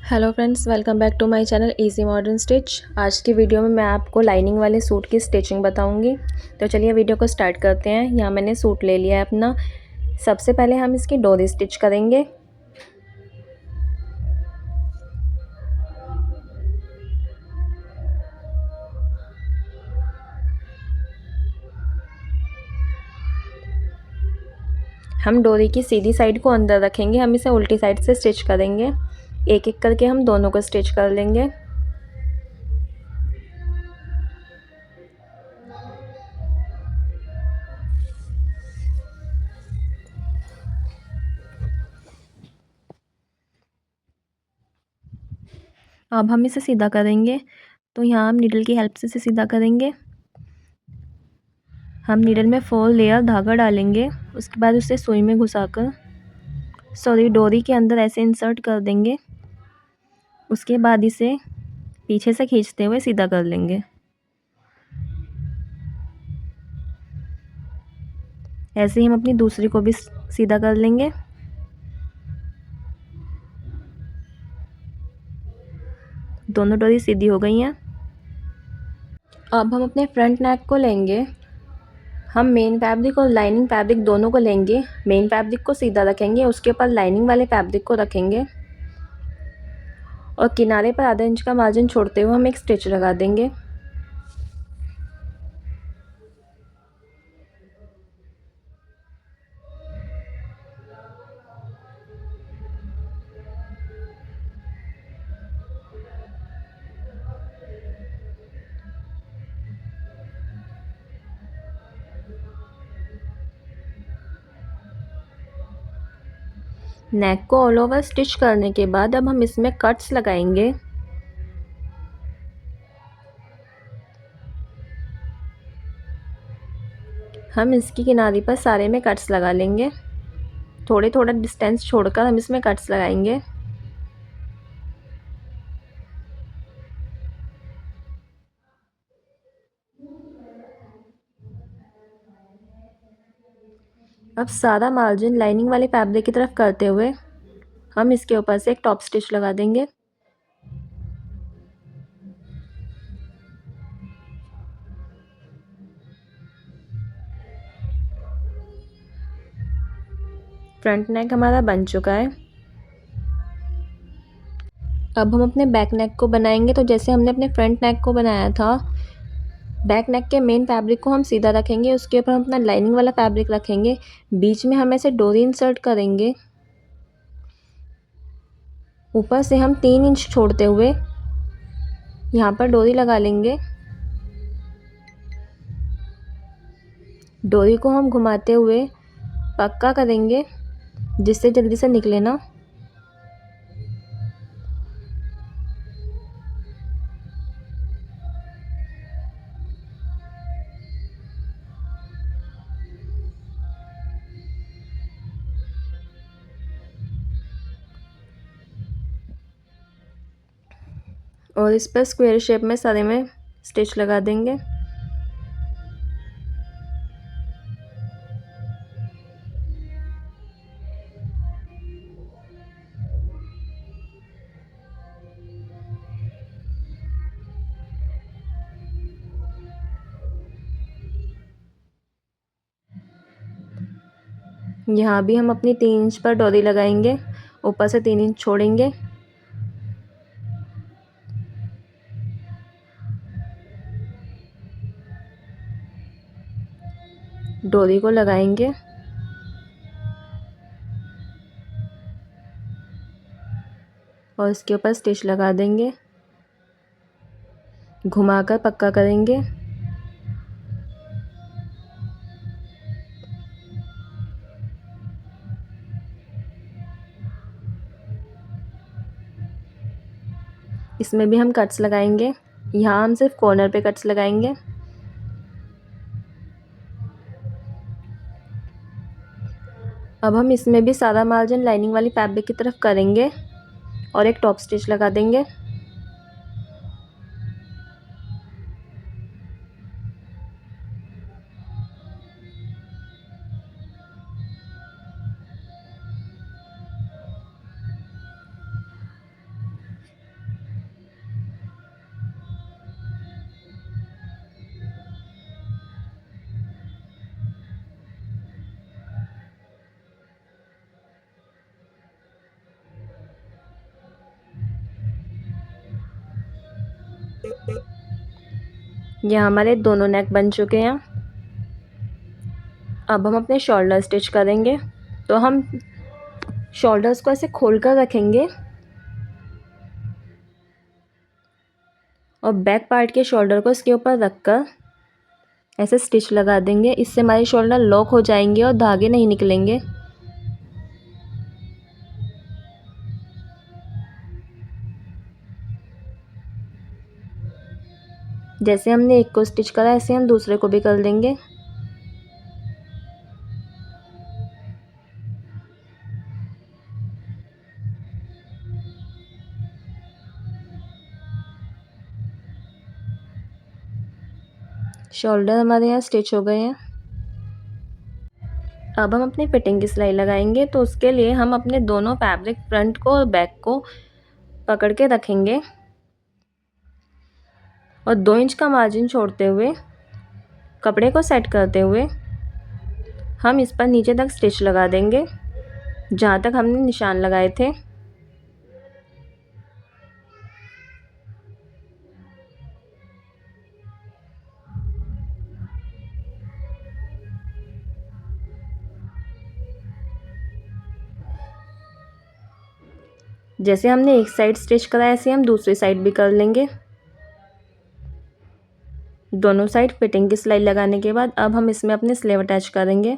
Hello friends, welcome back to my channel easy modern stitch. आज की video में मैं आपको लाइनिंग वाले सूट की स्टिचिंग बताऊंगी। तो चलिए वीडियो को स्टार्ट करते हैं। यहाँ मैंने सूट ले लिया है अपना। सबसे पहले हम इसकी डोरी स्टिच करेंगे। हम डोरी की सीधी साइड को अंदर रखेंगे, हम इसे उल्टी साइड से स्टिच करेंगे। एक एक करके हम दोनों को स्टिच कर लेंगे। अब हम इसे सीधा करेंगे, तो यहाँ हम नीडल की हेल्प से इसे सीधा करेंगे। हम नीडल में 4 लेयर धागा डालेंगे, उसके बाद उसे सुई में घुसाकर डोरी के अंदर ऐसे इंसर्ट कर देंगे। उसके बाद इसे पीछे से खींचते हुए सीधा कर लेंगे। ऐसे ही हम अपनी दूसरी को भी सीधा कर लेंगे। दोनों डोरी सीधी हो गई हैं। अब हम अपने फ्रंट नेक को लेंगे। हम मेन फैब्रिक और लाइनिंग फैब्रिक दोनों को लेंगे। मेन फैब्रिक को सीधा रखेंगे, उसके ऊपर लाइनिंग वाले फैब्रिक को रखेंगे और किनारे पर आधा इंच का मार्जिन छोड़ते हुए हम एक स्टिच लगा देंगे। नेक को ऑल ओवर स्टिच करने के बाद अब हम इसमें कट्स लगाएंगे। हम इसकी किनारी पर सारे में कट्स लगा लेंगे। थोड़े थोड़ा डिस्टेंस छोड़कर हम इसमें कट्स लगाएंगे। अब सारा मार्जिन लाइनिंग वाले फैब्रिक की तरफ करते हुए हम इसके ऊपर से एक टॉप स्टिच लगा देंगे। फ्रंट नेक हमारा बन चुका है। अब हम अपने बैक नेक को बनाएंगे। तो जैसे हमने अपने फ्रंट नेक को बनाया था, बैक नेक के मेन फैब्रिक को हम सीधा रखेंगे, उसके ऊपर हम अपना लाइनिंग वाला फैब्रिक रखेंगे। बीच में हम ऐसे डोरी इंसर्ट करेंगे। ऊपर से हम 3 इंच छोड़ते हुए यहाँ पर डोरी लगा लेंगे। डोरी को हम घुमाते हुए पक्का करेंगे, जिससे जल्दी से निकले ना। और इस पर स्क्वायर शेप में सारे में स्टिच लगा देंगे। यहाँ भी हम अपनी 3 इंच पर डोरी लगाएंगे, ऊपर से 3 इंच छोड़ेंगे। डोरी को लगाएंगे और इसके ऊपर स्टिच लगा देंगे। घुमाकर पक्का करेंगे। इसमें भी हम कट्स लगाएंगे। यहाँ हम सिर्फ कॉर्नर पे कट्स लगाएंगे। अब हम इसमें भी सारा मार्जिन लाइनिंग वाली फैब्रिक की तरफ करेंगे और एक टॉप स्टिच लगा देंगे। ये हमारे दोनों नेक बन चुके हैं। अब हम अपने शोल्डर स्टिच करेंगे। तो हम शोल्डर्स को ऐसे खोल कर रखेंगे और बैक पार्ट के शोल्डर को इसके ऊपर रखकर ऐसे स्टिच लगा देंगे। इससे हमारे शोल्डर लॉक हो जाएंगे और धागे नहीं निकलेंगे। जैसे हमने एक को स्टिच करा ऐसे हम दूसरे को भी कर देंगे। शोल्डर हमारे यहाँ स्टिच हो गए हैं। अब हम अपनी फिटिंग की सिलाई लगाएंगे। तो उसके लिए हम अपने दोनों फैब्रिक फ्रंट को और बैक को पकड़ के रखेंगे और 2 इंच का मार्जिन छोड़ते हुए कपड़े को सेट करते हुए हम इस पर नीचे तक स्टिच लगा देंगे जहाँ तक हमने निशान लगाए थे। जैसे हमने एक साइड स्टिच करा ऐसे हम दूसरी साइड भी कर लेंगे। दोनों साइड फिटिंग की सिलाई लगाने के बाद अब हम इसमें अपने स्लीव अटैच करेंगे।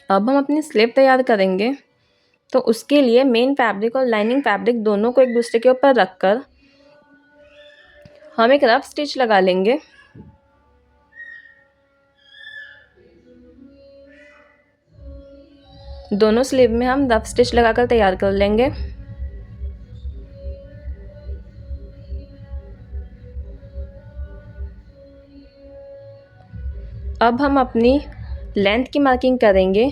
अब हम अपनी स्लीव तैयार करेंगे। तो उसके लिए मेन फैब्रिक और लाइनिंग फैब्रिक दोनों को एक दूसरे के ऊपर रखकर हम एक रफ स्टिच लगा लेंगे। दोनों स्लीव में हम रफ स्टिच लगाकर तैयार कर लेंगे। अब हम अपनी लेंथ की मार्किंग करेंगे।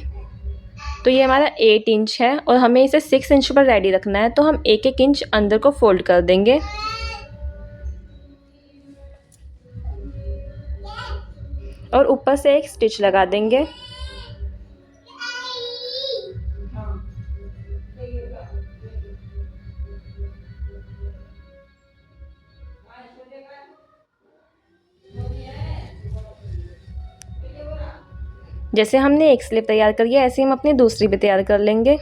तो ये हमारा 8 इंच है और हमें इसे 6 इंच पर रेडी रखना है। तो हम 1-1 इंच अंदर को फोल्ड कर देंगे और ऊपर से एक स्टिच लगा देंगे। जैसे हमने एक स्लीव तैयार करी है ऐसे हम अपनी दूसरी भी तैयार कर लेंगे।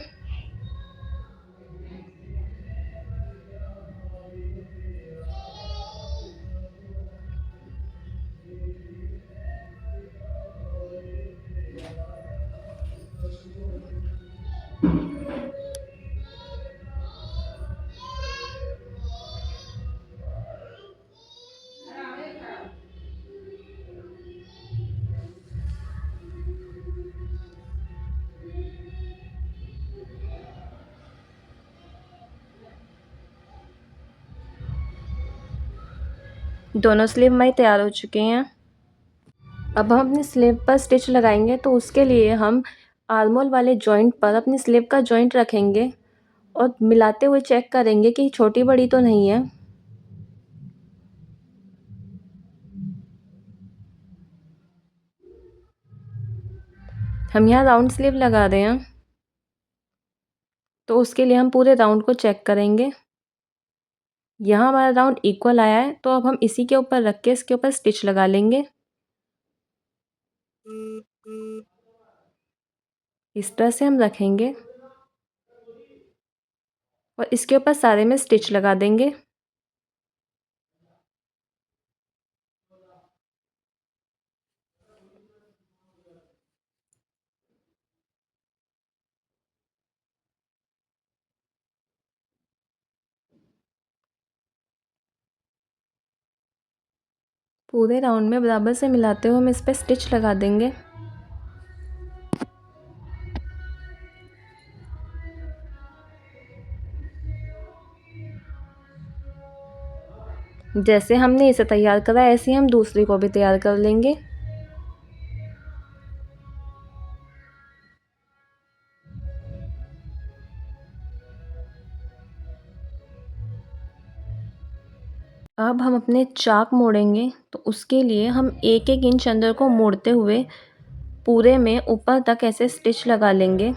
दोनों स्लीव हमारी तैयार हो चुके हैं। अब हम अपनी स्लीव पर स्टिच लगाएंगे। तो उसके लिए हम आर्मोल वाले जॉइंट पर अपनी स्लीव का जॉइंट रखेंगे और मिलाते हुए चेक करेंगे कि छोटी बड़ी तो नहीं है। हम यहाँ राउंड स्लीव लगा रहे हैं तो उसके लिए हम पूरे राउंड को चेक करेंगे। यहाँ हमारा राउंड इक्वल आया है तो अब हम इसी के ऊपर रख के इसके ऊपर स्टिच लगा लेंगे। इस तरह से हम रखेंगे और इसके ऊपर सारे में स्टिच लगा देंगे। पूरे राउंड में बराबर से मिलाते हुए हम इस पर स्टिच लगा देंगे। जैसे हमने इसे तैयार करा ऐसे ही हम दूसरी को भी तैयार कर लेंगे। अब हम अपने चाक मोड़ेंगे। तो उसके लिए हम 1-1 इंच अंदर को मोड़ते हुए पूरे में ऊपर तक ऐसे स्टिच लगा लेंगे।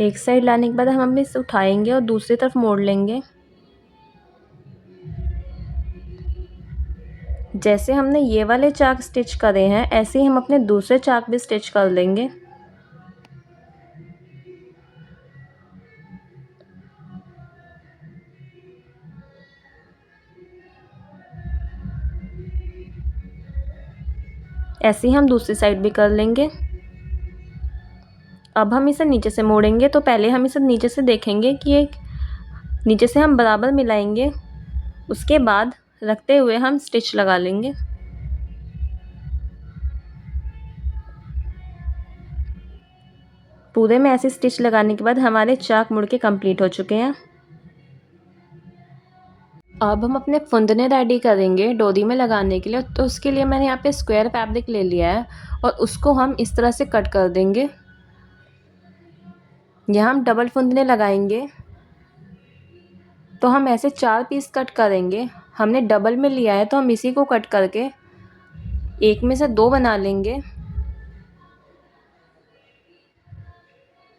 एक साइड लाने के बाद हम इसे उठाएंगे और दूसरी तरफ मोड़ लेंगे। जैसे हमने ये वाले चाक स्टिच करे हैं ऐसे ही हम अपने दूसरे चाक भी स्टिच कर लेंगे। ऐसे ही हम दूसरी साइड भी कर लेंगे। अब हम इसे नीचे से मोड़ेंगे, तो पहले हम इसे नीचे से देखेंगे कि एक नीचे से हम बराबर मिलाएंगे, उसके बाद रखते हुए हम स्टिच लगा लेंगे। पूरे में ऐसे स्टिच लगाने के बाद हमारे चाक मुड़ के कंप्लीट हो चुके हैं। अब हम अपने फुंदने रेडी करेंगे डोरी में लगाने के लिए। तो उसके लिए मैंने यहाँ पे स्क्वायर फैब्रिक ले लिया है और उसको हम इस तरह से कट कर देंगे। यहाँ हम डबल फुंदने लगाएंगे, तो हम ऐसे 4 पीस कट करेंगे। हमने डबल में लिया है तो हम इसी को कट करके एक में से 2 बना लेंगे।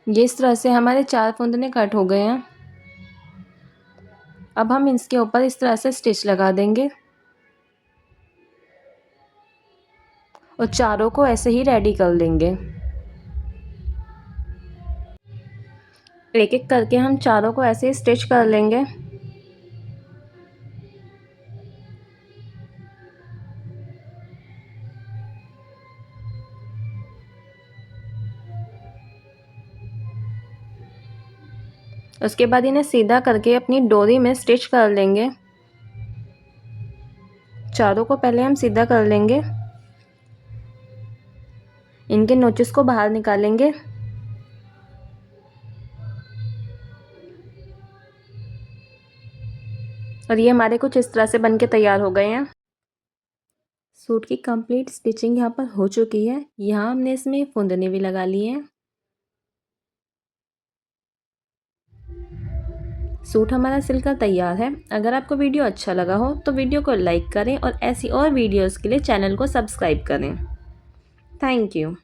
ये इस तरह से हमारे 4 फुंदने कट हो गए हैं। अब हम इसके ऊपर इस तरह से स्टिच लगा देंगे और चारों को ऐसे ही रेडी कर लेंगे। एक एक करके हम चारों को ऐसे ही स्टिच कर लेंगे। उसके बाद इन्हें सीधा करके अपनी डोरी में स्टिच कर लेंगे। चारों को पहले हम सीधा कर लेंगे, इनके नोचेस को बाहर निकालेंगे और ये हमारे कुछ इस तरह से बनके तैयार हो गए हैं। सूट की कंप्लीट स्टिचिंग यहाँ पर हो चुकी है। यहाँ हमने इसमें फुंदने भी लगा लिए हैं। सूट हमारा सिलकर तैयार है। अगर आपको वीडियो अच्छा लगा हो तो वीडियो को लाइक करें और ऐसी और वीडियोस के लिए चैनल को सब्सक्राइब करें। Thank you.